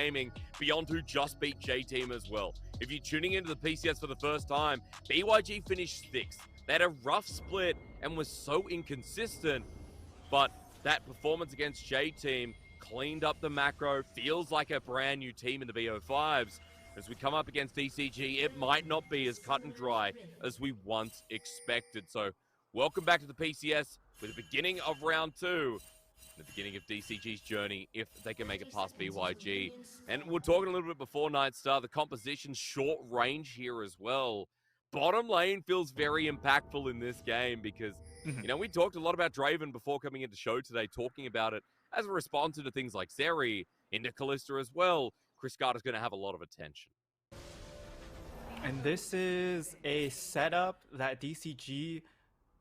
gaming beyond who just beat J-Team as well. If you're tuning into the PCS for the first time, BYG finished 6th. They had a rough split and was so inconsistent, but that performance against J-Team cleaned up the macro, feels like a brand new team in the BO5s. As we come up against DCG, it might not be as cut and dry as we once expected. So welcome back to the PCS with the beginning of round 2. The beginning of DCG's journey, if they can make it past BYG. And we're talking a little bit before Nightstar, the composition short range here as well. Bottom lane feels very impactful in this game because, you know, we talked a lot about Draven before coming into show today, talking about it as a response to things like Zeri, into Kalista as well. Chris Carter's going to have a lot of attention. And this is a setup that DCG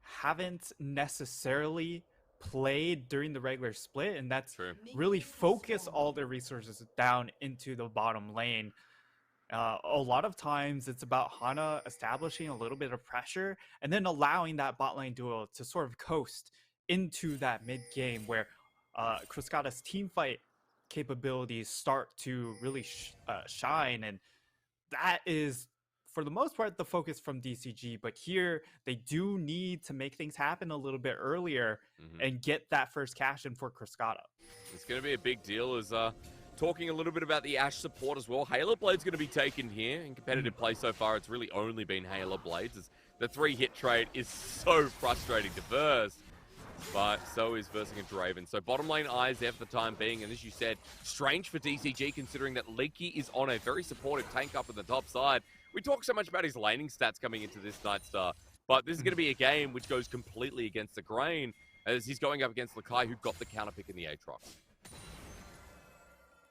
haven't necessarily played during the regular split, and that's really focus all their resources down into the bottom lane. A lot of times it's about Hana establishing a little bit of pressure and then allowing that bot lane duo to sort of coast into that mid game where Cruscata's team fight capabilities start to really shine, and that is for the most part the focus from DCG. But here they do need to make things happen a little bit earlier and get that first cash in for Cruscata. It's going to be a big deal. As talking a little bit about the Ashe support as well. Halo Blade's going to be taken here. In competitive play so far, it's really only been Halo Blades. As the 3-hit trade is so frustrating to burst. But so is versing a Draven. So bottom lane eyes there for the time being. And as you said, strange for DCG considering that Leaky is on a very supportive tank up at the top side. We talk so much about his laning stats coming into this Nightstar. But this is going to be a game which goes completely against the grain as he's going up against Lekai, who got the counter pick in the Aatrox.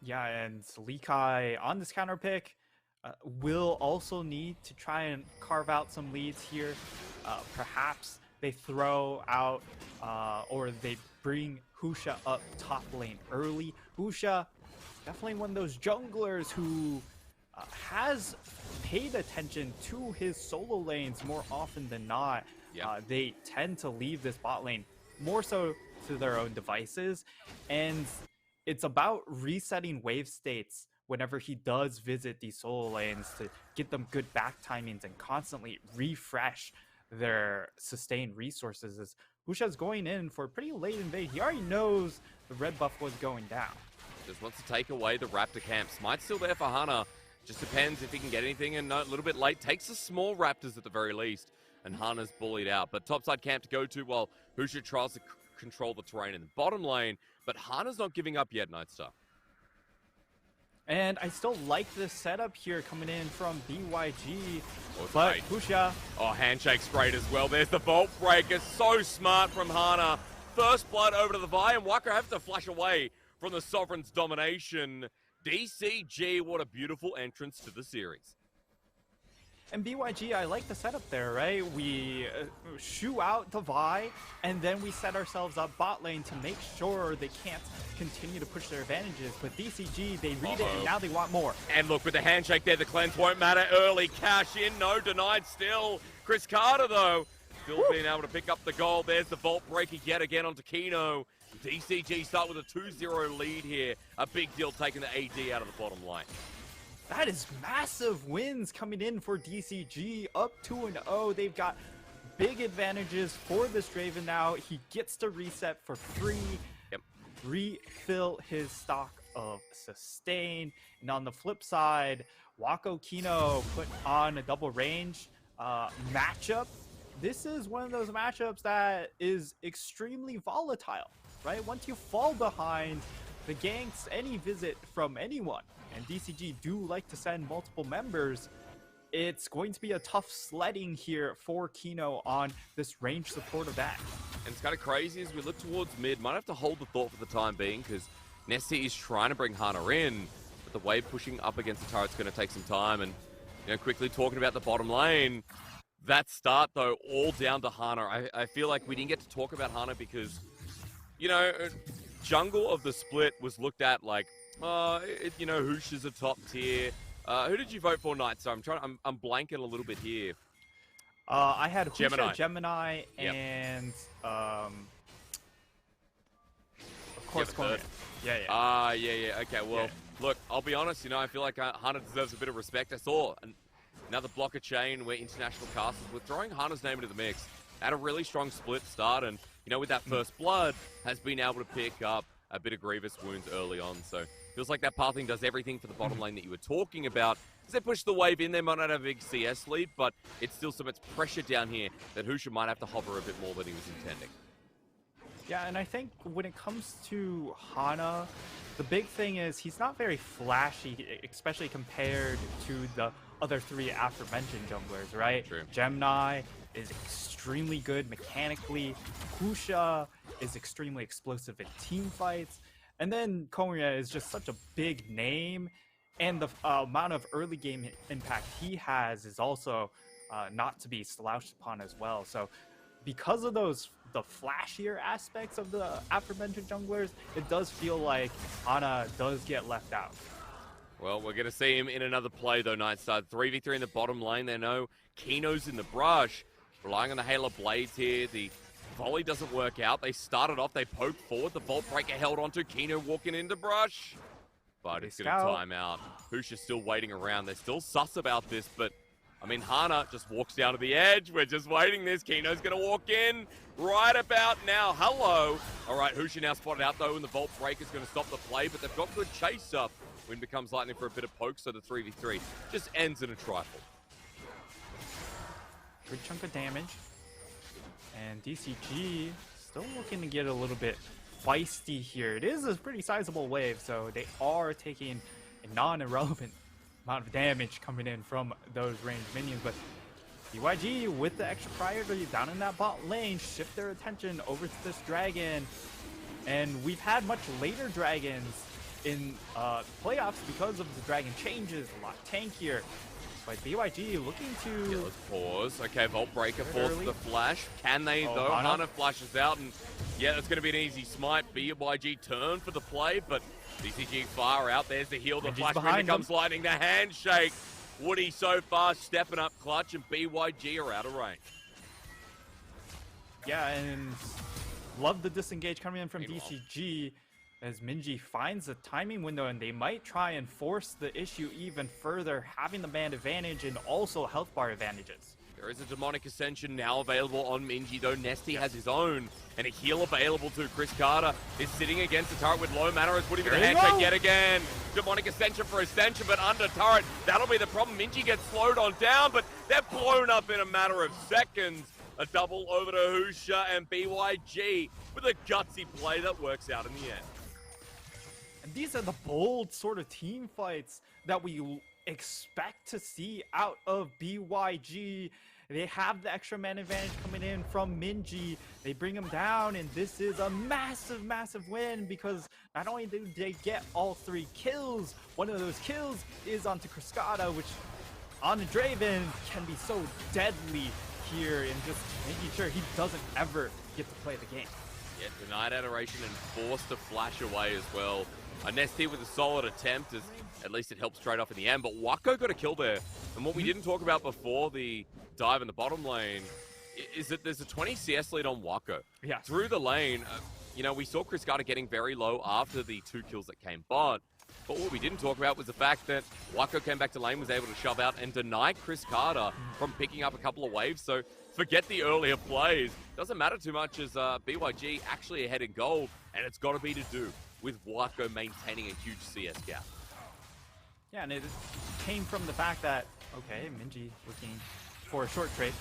Yeah, and Lekai on this counter pick will also need to try and carve out some leads here. Perhaps they throw out or they bring Husha up top lane early. Husha, definitely one of those junglers who has paid attention to his solo lanes more often than not. They tend to leave this bot lane more so to their own devices, and it's about resetting wave states whenever he does visit these solo lanes to get them good back timings and constantly refresh their sustained resources. As Husha's going in for a pretty late invade. He already knows the red buff was going down. Just wants to take away the Raptor camp. Smite's still there for Hana. Just depends if he can get anything, and a little bit late. Takes the small Raptors at the very least, and Hana's bullied out. But topside camp to go to while Husha tries to control the terrain in the bottom lane. But Hana's not giving up yet, Nightstar. And I still like this setup here coming in from BYG. But Husha... Oh, handshake's great as well. There's the Vault Breaker. So smart from Hana. First blood over to the Vi, and Waka have to flash away from the Sovereign's domination. DCG, what a beautiful entrance to the series. And BYG, I like the setup there, right? We shoo out the Vi, and then we set ourselves up bot lane to make sure they can't continue to push their advantages. But DCG, they read it, and now they want more. And look, with the handshake there, the cleanse won't matter. Early cash in, no denied still. Chris Carter, though, still being able to pick up the goal. There's the Vault Breaker yet again onto Kino. DCG start with a 2-0 lead here. A big deal taking the AD out of the bottom lane. That is massive wins coming in for DCG, up 2-0. They've got big advantages for this Draven now. He gets to reset for free, refill his stock of sustain. And on the flip side, Wako Kino put on a double range matchup. This is one of those matchups that is extremely volatile, right? Once you fall behind, the ganks any visit from anyone, and DCG do like to send multiple members, it's going to be a tough sledding here for Kino on this range support of that. And it's kind of crazy as we look towards mid. Might have to hold the thought for the time being because Nessie is trying to bring Hana in, but the wave pushing up against the turret's going to take some time. And, you know, quickly talking about the bottom lane, that start, though, all down to Hana. I feel like we didn't get to talk about Hana because, you know, jungle of the split was looked at like, you know, Husha's a top tier. Who did you vote for, Nightstar? I'm blanking a little bit here. I had Husha, Gemini, and of course, Cornet. Yeah. Okay, well, Look, I'll be honest, you know, I feel like Hana deserves a bit of respect. I saw another blocker chain where international casters were throwing Hana's name into the mix. Had a really strong split start, and, you know, with that first blood, has been able to pick up a bit of grievous wounds early on. So, feels like that pathing does everything for the bottom lane that you were talking about. As they push the wave in, they might not have a big CS lead, but it's still so much pressure down here that Husha might have to hover a bit more than he was intending. Yeah, and I think when it comes to Hana, the big thing is he's not very flashy, especially compared to the other three aforementioned junglers, right? True. Gemini is extremely good mechanically. Husha is extremely explosive in team fights. And then Konya is just such a big name. And the amount of early game impact he has is also not to be slouched upon as well. So because of the flashier aspects of the aforementioned junglers, it does feel like Hana does get left out. Well, we're going to see him in another play, though, Nightside. 3v3 in the bottom lane. They know Kino's in the brush. Relying on the Halo Blades here. The volley doesn't work out. They started off. They poked forward. The Vault Breaker held onto Kino walking into brush. But it's going to time out. Husha's still waiting around. They're still sus about this, but I mean, Hana just walks down to the edge. We're just waiting this. Kino's going to walk in right about now. Hello. All right, Husha now spotted out, though, and the Vault Breaker's going to stop the play, but they've got good chase up. Wind becomes lightning for a bit of poke, so the 3v3 just ends in a trifle. Good chunk of damage. And DCG still looking to get a little bit feisty here. It is a pretty sizable wave, so they are taking a non-irrelevant amount of damage coming in from those ranged minions, but BYG with the extra priority down in that bot lane shift their attention over to this dragon, and we've had much later dragons in playoffs because of the dragon changes, a lot tankier. But BYG looking to... Yeah, let's pause. Okay, Vault Breaker forces the flash. Can they, though? Hana. Hana flashes out, and yeah, that's going to be an easy smite. BYG turn for the play, but DCG far out. There's the heal. The flash becomes lightning. The handshake. Woody so far stepping up clutch, and BYG are out of range. Yeah, and love the disengage coming in from DCG as Minji finds the timing window, and they might try and force the issue even further, having the man advantage and also health bar advantages. There is a Demonic Ascension now available on Minji, though Nesty has his own, and a heal available to Chris Carter is sitting against the turret with low mana as Woody with a handshake yet again. Demonic Ascension for Ascension, but under turret. That'll be the problem. Minji gets slowed on down, but they're blown up in a matter of seconds. A double over to Husha and BYG with a gutsy play that works out in the end. And these are the bold sort of team fights that we expect to see out of BYG. They have the extra man advantage coming in from Minji. They bring him down, and this is a massive, massive win because not only do they get all 3 kills, one of those kills is onto Cascada, which on the Draven can be so deadly here and just making sure he doesn't ever get to play the game. Yeah, denied adoration and forced to flash away as well. A Nesty with a solid attempt, as at least it helps straight off in the end, but Wako got a kill there. And what we didn't talk about before the dive in the bottom lane is that there's a 20 CS lead on Wako. Yeah. Through the lane, you know, we saw Chris Carter getting very low after the 2 kills that came bot. But what we didn't talk about was the fact that Wako came back to lane, was able to shove out and deny Chris Carter from picking up a couple of waves. So forget the earlier plays. Doesn't matter too much as BYG actually ahead in gold, and it's got to be to do with Wako maintaining a huge CS gap. Yeah, and it came from the fact that, okay, Minji looking for a short trade.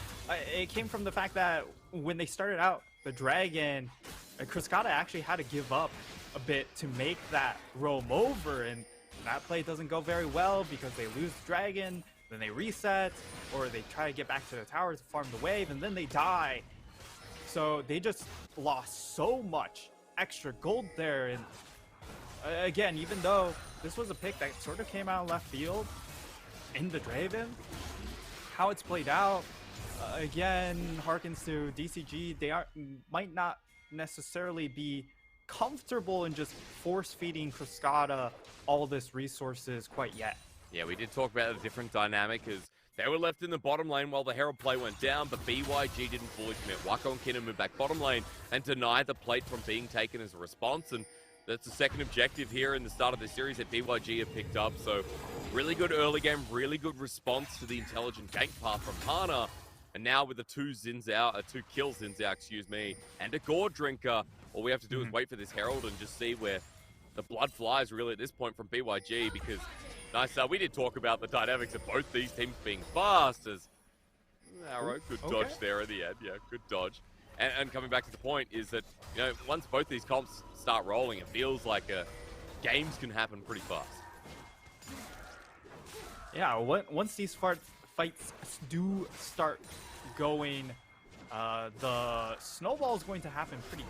It came from the fact that when they started out, the Dragon, Cascada actually had to give up a bit to make that roam over, and that play doesn't go very well because they lose the Dragon, then they reset, or they try to get back to the towers to farm the wave, and then they die. So they just lost so much extra gold there, and again, even though this was a pick that sort of came out of left field in the Draven, how it's played out, again, harkens to DCG. They might not necessarily be comfortable in just force-feeding Cascada all this resources quite yet. Yeah, we did talk about a different dynamic as they were left in the bottom lane while the Herald play went down, but BYG didn't fully commit. Wako and Kinna moved back bottom lane and denied the plate from being taken as a response, and That's the second objective here in the start of the series that BYG have picked up. So really good early game, really good response to the intelligent gank path from Hana. And now with the two kill Zinzao, excuse me, and a Gore Drinker, all we have to do is wait for this Herald and just see where the blood flies really at this point from BYG, because we did talk about the dynamics of both these teams being fast as Arrow, good dodge there at the end. Yeah, good dodge. And coming back to the point is that, you know, once both these comps start rolling, it feels like games can happen pretty fast. Yeah, once these fights do start going, the snowball is going to happen pretty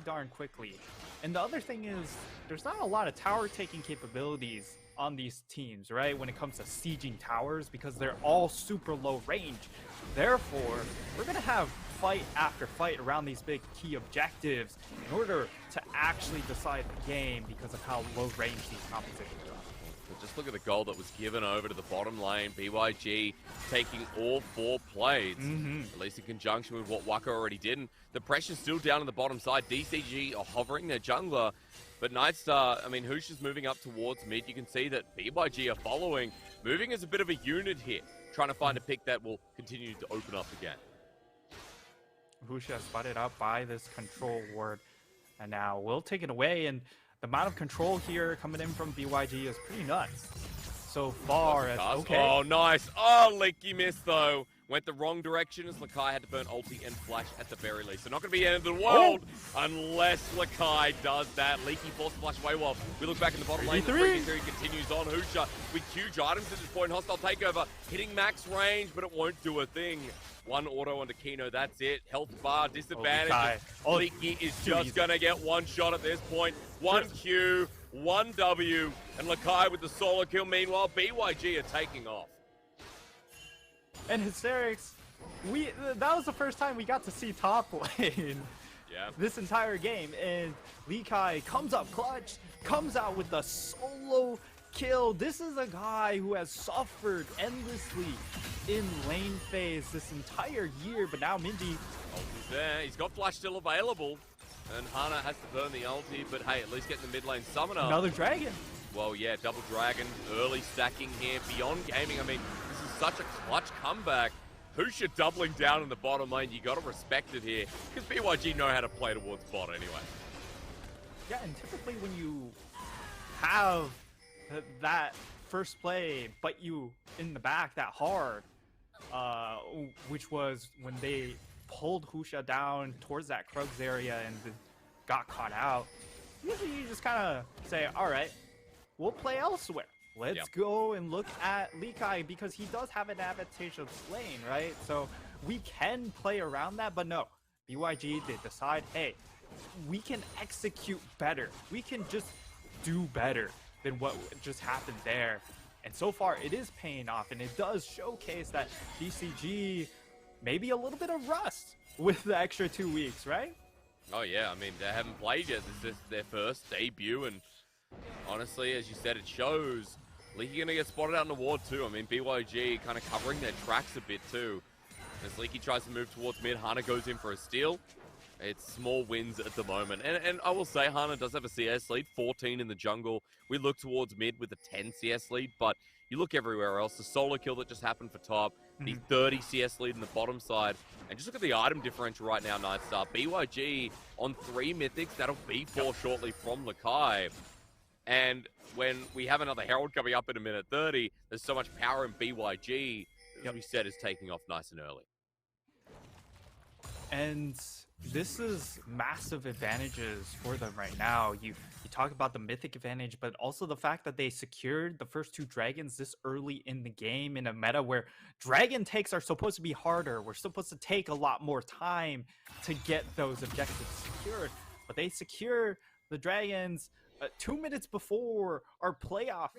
darn quickly. And the other thing is, there's not a lot of tower taking capabilities on these teams, right? When it comes to sieging towers, because they're all super low range. Therefore, we're gonna have fight after fight around these big key objectives in order to actually decide the game because of how low range these compositions are. Just look at the goal that was given over to the bottom lane. BYG taking all 4 plays, at least in conjunction with what Waka already did. And the pressure's still down on the bottom side. DCG are hovering their jungler. But Nightstar, I mean, Hoosh is moving up towards mid. You can see that BYG are following, moving as a bit of a unit here, trying to find a pick that will continue to open up the game. Hoosh is spotted up by this control ward. And now we'll take it away. And the amount of control here coming in from BYG is pretty nuts so far. Oh, nice. Oh, Leaky missed, though. Went the wrong direction as Lakai had to burn ulti and flash at the very least. So not going to be the end of the world unless Lakai does that. Leaky force flash away while we look back in the bottom lane. The 3v3 continues on. Husha with huge items at this point. Hostile takeover, hitting max range, but it won't do a thing. One auto onto Kino, that's it. Health bar, disadvantage. Leaky is just going to get one shot at this point. 1 Q, 1 W, and Lakai with the solo kill. Meanwhile, BYG are taking off. And Hysterics, that was the first time we got to see top lane this entire game. And Leakai comes up clutch, comes out with the solo kill. This is a guy who has suffered endlessly in lane phase this entire year, but now Minji... Ulti's there. He's got flash still available. And Hana has to burn the ulti, but hey, at least getting the mid lane summoner. Another dragon. Well, yeah, double dragon, early stacking here. Beyond Gaming, I mean, this is such a clutch comeback. Husha doubling down in the bottom lane. You got to respect it here, because BYG know how to play towards bot anyway. Yeah, and typically when you have that first play bite you in the back that hard, which was when they pulled Husha down towards that Krugs area and got caught out, usually you just kind of say, all right, we'll play elsewhere. Let's go and look at Leakai, because he does have an advantageous lane, right? So we can play around that, but no. BYG, they decide, hey, we can execute better. We can just do better than what just happened there. And so far, it is paying off, and it does showcase that DCG maybe a little bit of rust with the extra 2 weeks, right? Oh, yeah. I mean, they haven't played yet. This is their first debut, and honestly, as you said, it shows. Leaky going to get spotted out in the ward, too. I mean, BYG kind of covering their tracks a bit, too. As Leaky tries to move towards mid, Hana goes in for a steal. It's small wins at the moment. And I will say, Hana does have a CS lead, 14 in the jungle. We look towards mid with a 10 CS lead, but you look everywhere else. The solo kill that just happened for top, the 30 CS lead in the bottom side. And just look at the item differential right now, Nightstar. BYG on 3 mythics, that'll be 4 shortly from Lakai. And when we have another Herald coming up in a minute 30, there's so much power in BYG, as we said, is taking off nice and early. And this is massive advantages for them right now. You talk about the mythic advantage, but also the fact that they secured the first 2 dragons this early in the game in a meta where dragon takes are supposed to be harder. We're supposed to take a lot more time to get those objectives secured, but they secure the dragons 2 minutes before our playoff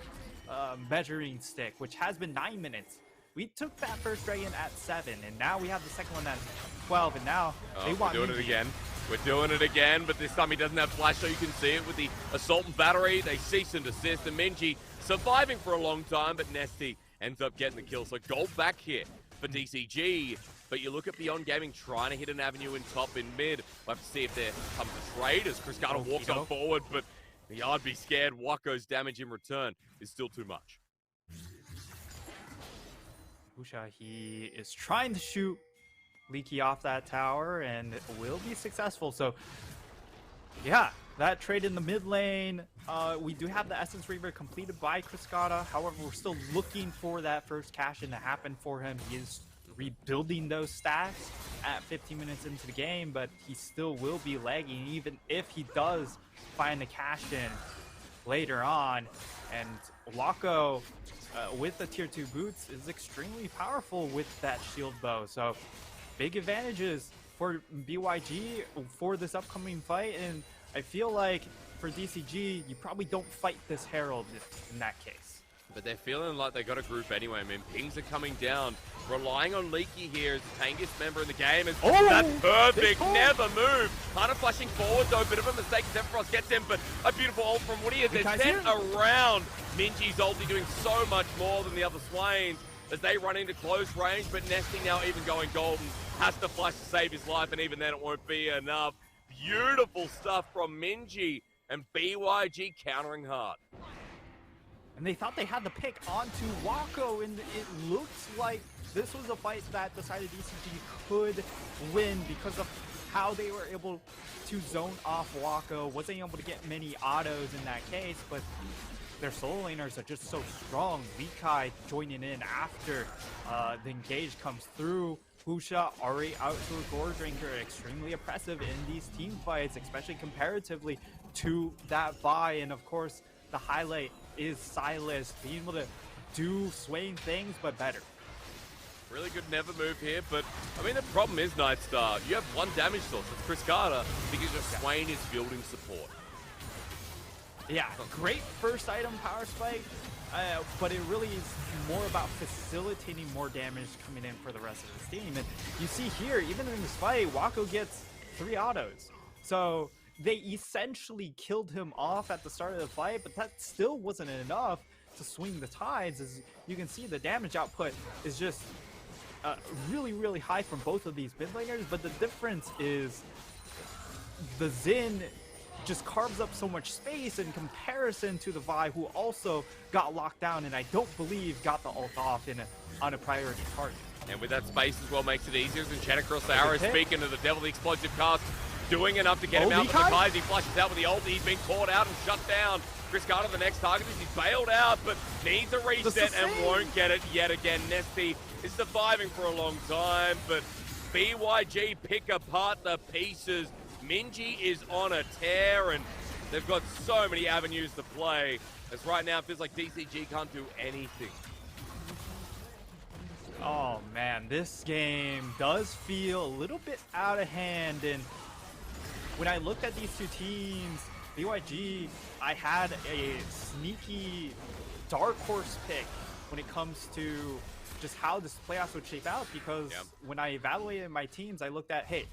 measuring stick, which has been 9 minutes. We took that first dragon at 7, and now we have the second one at 12, and now they want we're doing it again. We're doing it again, but this time he doesn't have flash, so you can see it with the assault and battery. They cease and desist, and Minji surviving for a long time, but Nesty ends up getting the kill. So gold back here for DCG. But you look at Beyond Gaming trying to hit an avenue in top in mid. We'll have to see if there comes a trade as Chris Carter walks on forward, but I'd be scared Waco's damage in return is still too much. Usha, he is trying to shoot Leaky off that tower and will be successful. So yeah, that trade in the mid lane. We do have the Essence Reaver completed by Cascada. However, we're still looking for that first cash-in to happen for him. He is rebuilding those stacks at 15 minutes into the game, but he still will be lagging even if he does find the cash-in later on. And Waco, with the tier 2 boots, is extremely powerful with that shield bow. So big advantages for BYG for this upcoming fight, and I feel like for DCG, you probably don't fight this Herald in that case. But they're feeling like they got a group anyway. I mean, pings are coming down. Relying on Leaky here as the tankiest member in the game. That's perfect. Never move. Kind of flashing forward, though. Bit of a mistake. Sephiroth gets him, but a beautiful ult from Woody as they're sent around. Minji's ulti doing so much more than the other Swains as they run into close range, but Nesty now even going golden. Has to flash to save his life, and even then it won't be enough. Beautiful stuff from Minji, and BYG countering hard. And they thought they had the pick onto Waco, and it looks like this was a fight that decided DCG could win because of how they were able to zone off Waco. Wasn't able to get many autos in that case, but their solo laners are just so strong. Likai joining in after the engage comes through. Husha already out to a Gore Drinker, extremely oppressive in these team fights, especially comparatively to that Vi. And of course, the highlight is Silas being able to do swaying things, but better. Really good never move here, but I mean the problem is Nightstar. You have one damage source, it's Chris Carter, because your Swain is building support. Yeah, great first item power spike, but it really is more about facilitating more damage coming in for the rest of the team. And you see here, even in this fight, Waco gets 3 autos. So they essentially killed him off at the start of the fight, but that still wasn't enough to swing the tides. As you can see, the damage output is just really, really high from both of these mid laners, but the difference is the Xin just carves up so much space in comparison to the Vi, who also got locked down and I don't believe got the ult off on a priority target. And with that space as well makes it easier. And Shannon across the arrow, speaking of the Devil, the explosive cast, doing enough to get him out with the Kai's. He flushes out with the ult. He's been caught out and shut down. Chris Carter, the next target, he's bailed out, but needs a reset and won't get it yet again. Nesty is surviving for a long time, but BYG pick apart the pieces. Minji is on a tear, and they've got so many avenues to play. As right now, it feels like DCG can't do anything. Oh man, this game does feel a little bit out of hand, and when I looked at these two teams, BYG, I had a sneaky dark horse pick when it comes to just how this playoffs would shape out, because when I evaluated my teams, I looked at, hey,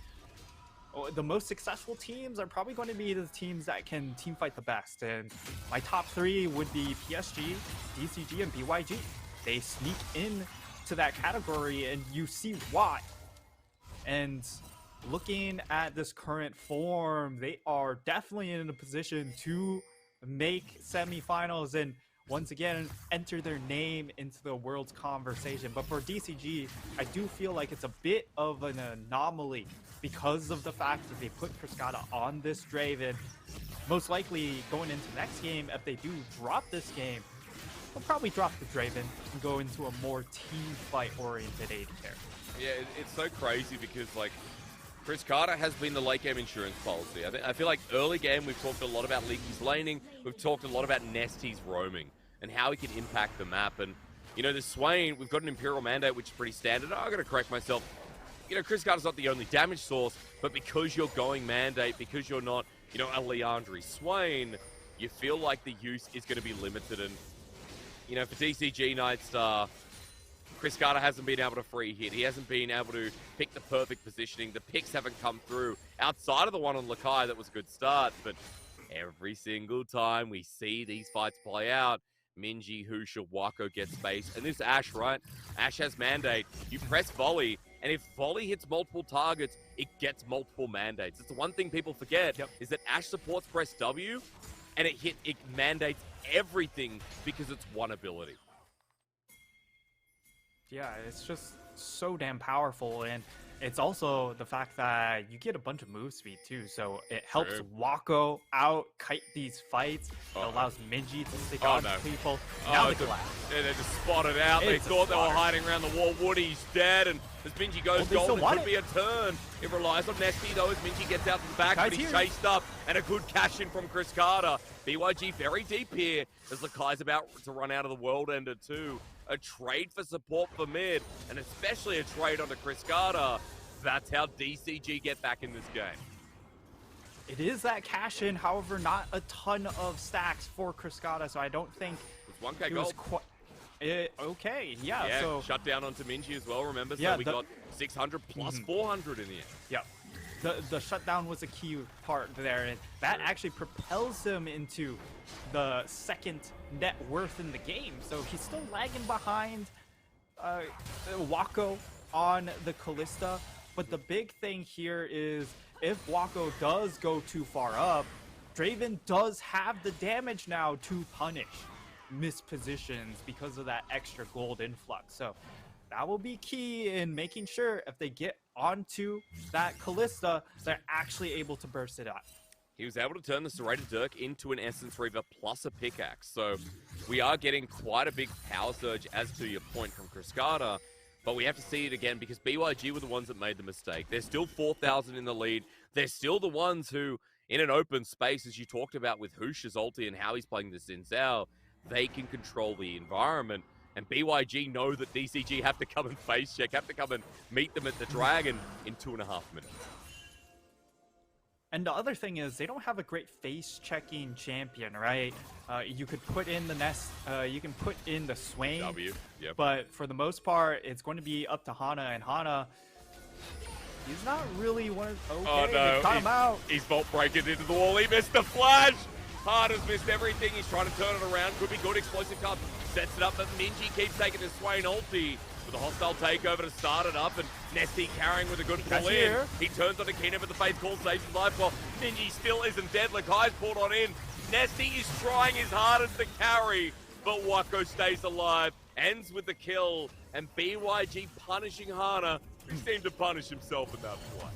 the most successful teams are probably going to be the teams that can team fight the best, and my top 3 would be PSG, DCG, and BYG. They sneak in to that category, and you see why. And looking at this current form, they are definitely in a position to make semifinals and once again enter their name into the world's conversation. But for DCG, I do feel like it's a bit of an anomaly because of the fact that they put Cascada on this Draven. Most likely going into next game, if they do drop this game, they'll probably drop the Draven and go into a more team fight oriented AD character. Yeah, it's so crazy because like Chris Carter has been the late game insurance policy. I feel like early game we've talked a lot about Leaky's laning, we've talked a lot about Nesty's roaming and how he can impact the map. And you know, the Swain, we've got an Imperial Mandate which is pretty standard. I gotta correct myself. You know, Chris Carter's not the only damage source, but because you're going Mandate, because you're not, you know, a Leandri Swain, you feel like the use is going to be limited. And, you know, for DCG Nightstar, Chris Carter hasn't been able to free hit. He hasn't been able to pick the perfect positioning. The picks haven't come through. Outside of the one on Lakai, that was a good start, but every single time we see these fights play out, Minji, Husha, Wako get space. And this Ashe, right? Ashe has mandate. You press volley, and if volley hits multiple targets, it gets multiple mandates. It's the one thing people forget, is that Ashe supports press W, and it mandates everything because it's one ability. Yeah, it's just so damn powerful, and it's also the fact that you get a bunch of move speed too, so it helps Wako out kite these fights. It allows Minji to stick on to people. Now they just spotted out. They thought they were hiding around the wall. Woody's dead, and as Minji goes gold, it could be a turn. It relies on Nesty though, as Minji gets out to the back, but he's chased up, and a good cash in from Chris Carter. BYG very deep here, as Lakai's about to run out of the World Ender too. A trade for support for mid, and especially a trade onto Chris Carter. That's how DCG get back in this game. It is that cash in, however, not a ton of stacks for Chris Carter, so I don't think it's 1K gold. Okay, yeah. So shut down onto Minji as well, remember? So we got 600 plus 400 in the end. Yeah. The shutdown was a key part there, and that actually propels him into the second net worth in the game. So he's still lagging behind Wako on the Kalista, but the big thing here is if Wako does go too far up, Draven does have the damage now to punish mispositions because of that extra gold influx. So that will be key in making sure if they get onto that Kalista, they're actually able to burst it up. He was able to turn the Serrated Dirk into an Essence Reaver plus a pickaxe. So we are getting quite a big power surge, as to your point, from Chris Carter. But we have to see it again because BYG were the ones that made the mistake. They're still 4,000 in the lead. They're still the ones who, in an open space, as you talked about with Husha's ulti and how he's playing the Xin Zhao, they can control the environment. And BYG know that DCG have to come and face check, have to come and meet them at the Dragon in 2.5 minutes. And the other thing is, they don't have a great face-checking champion, right? You could put in the Nest, you can put in the Swain, but for the most part, it's going to be up to Hana, and Hana, he's not really one of... Okay, they caught him out. He's vault breaking into the wall, he missed the flash! Hana's missed everything, he's trying to turn it around, could be good, explosive card, sets it up, but Minji keeps taking his Swain ulti. With a hostile takeover to start it up, and Nesty carrying with a good pull in. He turns on to Keenan, but the Faith Call saves his life. While Minji still isn't dead. Lakai's pulled on in. Nesty is trying his hardest to carry, but Wako stays alive. Ends with the kill, and BYG punishing Hana, who seemed to punish himself in that play.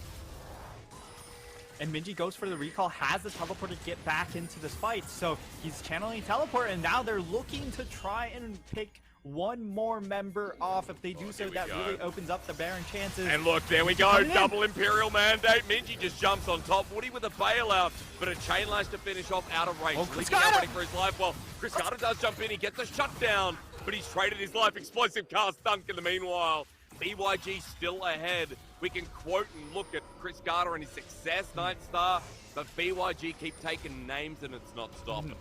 And Minji goes for the recall, has the teleport to get back into this fight. So he's channeling teleport, and now they're looking to try and pick one more member off. If they do so, that really opens up the Baron chances. And look, there we go, double Imperial mandate. Minji just jumps on top. Woody with a bailout, but a chain lash to finish off out of range. Chris Carter ready for his life. Well, Chris Carter does jump in, he gets a shutdown, but he's traded his life. Explosive cast dunk in the meanwhile. BYG still ahead. We can quote and look at Chris Carter and his success, Nightstar, but BYG keep taking names and it's not stopping.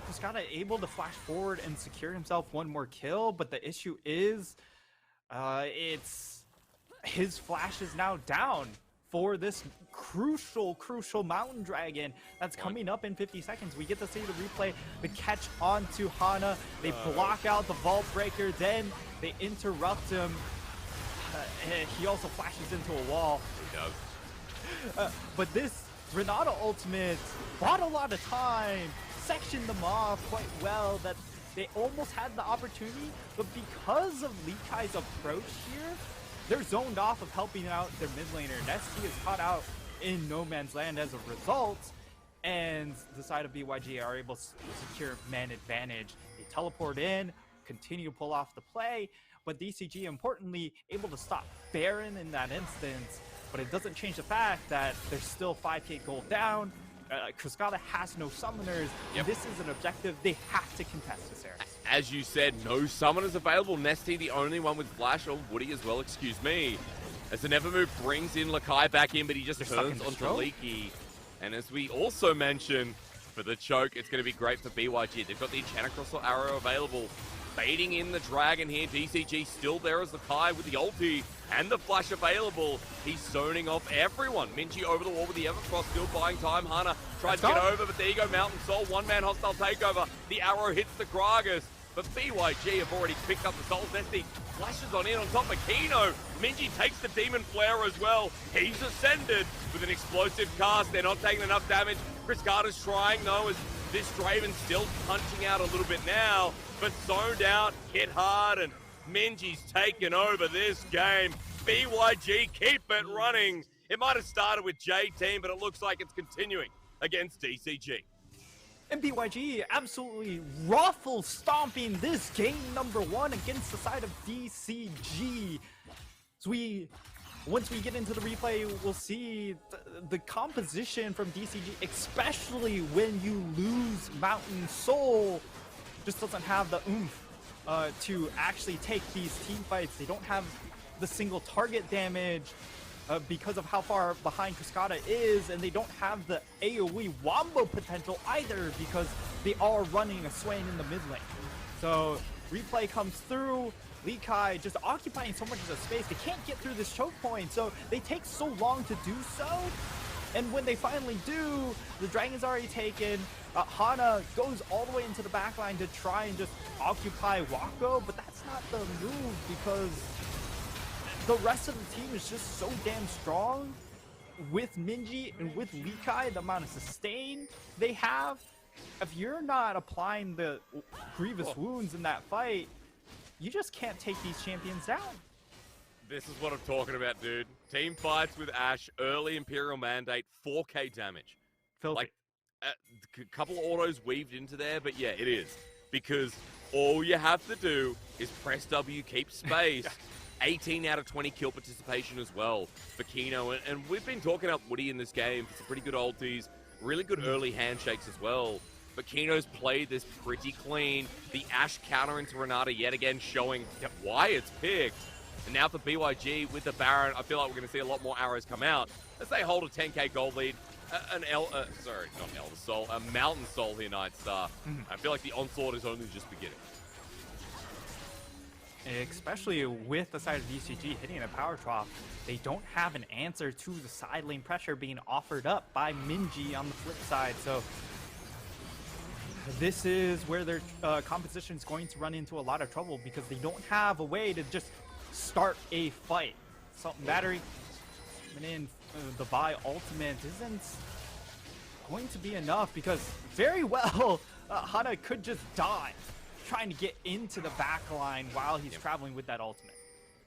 Chris Carter able to flash forward and secure himself one more kill, but the issue is it's his flash is now down for this crucial Mountain Dragon that's coming up in 50 seconds. We get to see the replay, the catch onto Hana. They block out the Vault Breaker, then they interrupt him. He also flashes into a wall. He does. But this Renata ultimate bought a lot of time, sectioned them off quite well, that they almost had the opportunity, but because of Lee Kai's approach here, they're zoned off of helping out their mid laner. Nesty is caught out in no man's land as a result, and the side of BYG are able to secure man advantage. They teleport in, continue to pull off the play, but DCG, importantly, able to stop Baron in that instance, but it doesn't change the fact that they're still 5k gold down. Chris Carter has no summoners. This is an objective they have to contest this area. As you said, no summoners available. Nesty, the only one with Flash, or Woody as well, excuse me. As the Never Move brings in Lakai back in, but he just turns onto Leaky. And as we also mentioned, for the choke, it's going to be great for BYG. They've got the Enchanted Crystal Arrow available. baiting in the Dragon here. DCG still there as the Kai with the ulti and the flash available. He's zoning off everyone. Minji over the wall with the Evercross, still buying time. Hana tries to get over, but there you go, Mountain Soul. One-man hostile takeover. The arrow hits the Gragas, but BYG have already picked up the Soul's Nest. He flashes on in on top of Kino. Minji takes the Demon Flare as well. He's ascended with an explosive cast. They're not taking enough damage. Chris Carter's trying, though, as this Draven still punching out a little bit now, but zoned out, hit hard, and Minji's taken over this game. BYG keep it running. It might have started with J-Team, but it looks like it's continuing against DCG. And BYG absolutely ruffle stomping this game number 1 against the side of DCG. So once we get into the replay, we'll see the composition from DCG, especially when you lose Mountain Soul, just doesn't have the oomph to actually take these team fights. They don't have the single target damage because of how far behind Cascada is, and they don't have the AoE wombo potential either because they are running a Swain in the mid lane. So replay comes through, Lee Kai just occupying so much of the space. They can't get through this choke point, so they take so long to do so. And when they finally do, the Dragon's already taken. Hana goes all the way into the backline to try and just occupy Wako, but that's not the move because the rest of the team is just so damn strong. With Minji and with Lee Kai, the amount of sustain they have, if you're not applying the grievous wounds in that fight, you just can't take these champions down. This is what I'm talking about, dude. Team fights with Ashe, early Imperial Mandate, 4k damage. Filthy. Like, a couple autos weaved into there, but yeah, it is. Because all you have to do is press W, keep space. 18 out of 20 kill participation as well for Kino. And we've been talking about Woody in this game for some pretty good ultis, really good early handshakes as well. But Kino's played this pretty clean. The Ashe counter into Renata yet again showing why it's picked. And now for BYG with the Baron, I feel like we're going to see a lot more arrows come out as they hold a 10k gold lead. A Mountain Soul here, Nightstar. I feel like the onslaught is only just beginning. Especially with the side of DCG hitting a power trough, they don't have an answer to the side lane pressure being offered up by Minji on the flip side. So this is where their composition is going to run into a lot of trouble because they don't have a way to just start a fight. Salt and Battery coming in, the buy ultimate isn't going to be enough because very well Hana could just die trying to get into the back line while he's traveling with that ultimate.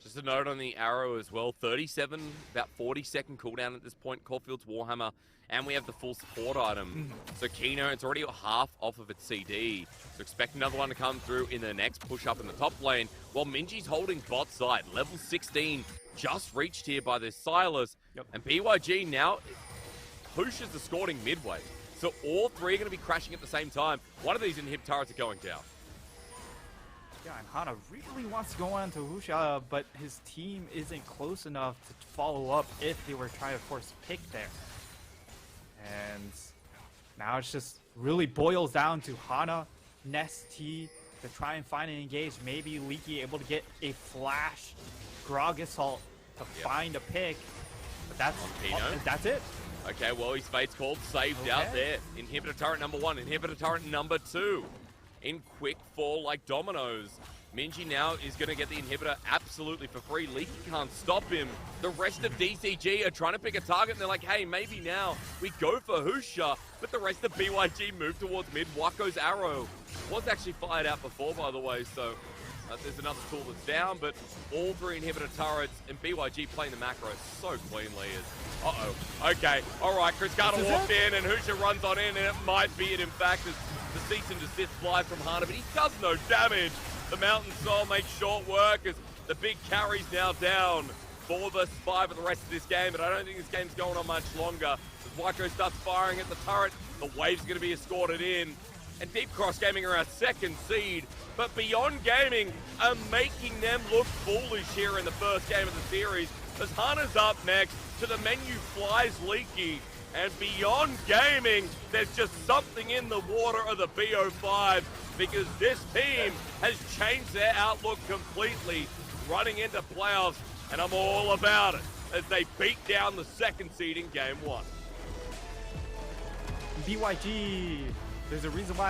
Just a note on the arrow as well, 37, about 40-second cooldown at this point, Caulfield's Warhammer, and we have the full support item. So Kino, it's already half off of its CD, so expect another one to come through in the next push up in the top lane, while Minji's holding bot side, level 16, just reached here by this Silas, and BYG now pushes the scoring midway. So all three are going to be crashing at the same time. One of these inhib turrets are going down. Yeah, and Hana really wants to go on to Husha, but his team isn't close enough to follow up if they were trying to force a pick there. And now it's just really boils down to Hana, Nesty to try and find an engage. Maybe Leaky able to get a flash Grog Assault to find a pick. But that's it. Okay, well, his fate's called, saved out there. Inhibitor turret number 1, inhibitor turret number 2. In quick fall like dominoes. Minji now is going to get the inhibitor absolutely for free. Leaky can't stop him. The rest of DCG are trying to pick a target, and they're like, hey, maybe now we go for Husha. But the rest of BYG move towards mid. Wako's arrow was actually fired out before, by the way, so there's another tool that's down, but all three inhibitor turrets and BYG playing the macro so cleanly. Okay, all right, Chris Carter walked in, and Husha runs on in, and it might be it, in fact, as the cease and desist fly from Hana, but he does no damage. The Mountain Soul makes short work as the big carry's now down. 4 versus 5 for the rest of this game, but I don't think this game's going on much longer. As Waco starts firing at the turret, the wave's going to be escorted in. And Deep Cross Gaming are our second seed, but Beyond Gaming are making them look foolish here in the first game of the series. As Hana's up next, to the menu flies Leaky. And Beyond Gaming, there's just something in the water of the BO5. because this team has changed their outlook completely running into playoffs, and I'm all about it as they beat down the second seed in game 1. BYG, there's a reason why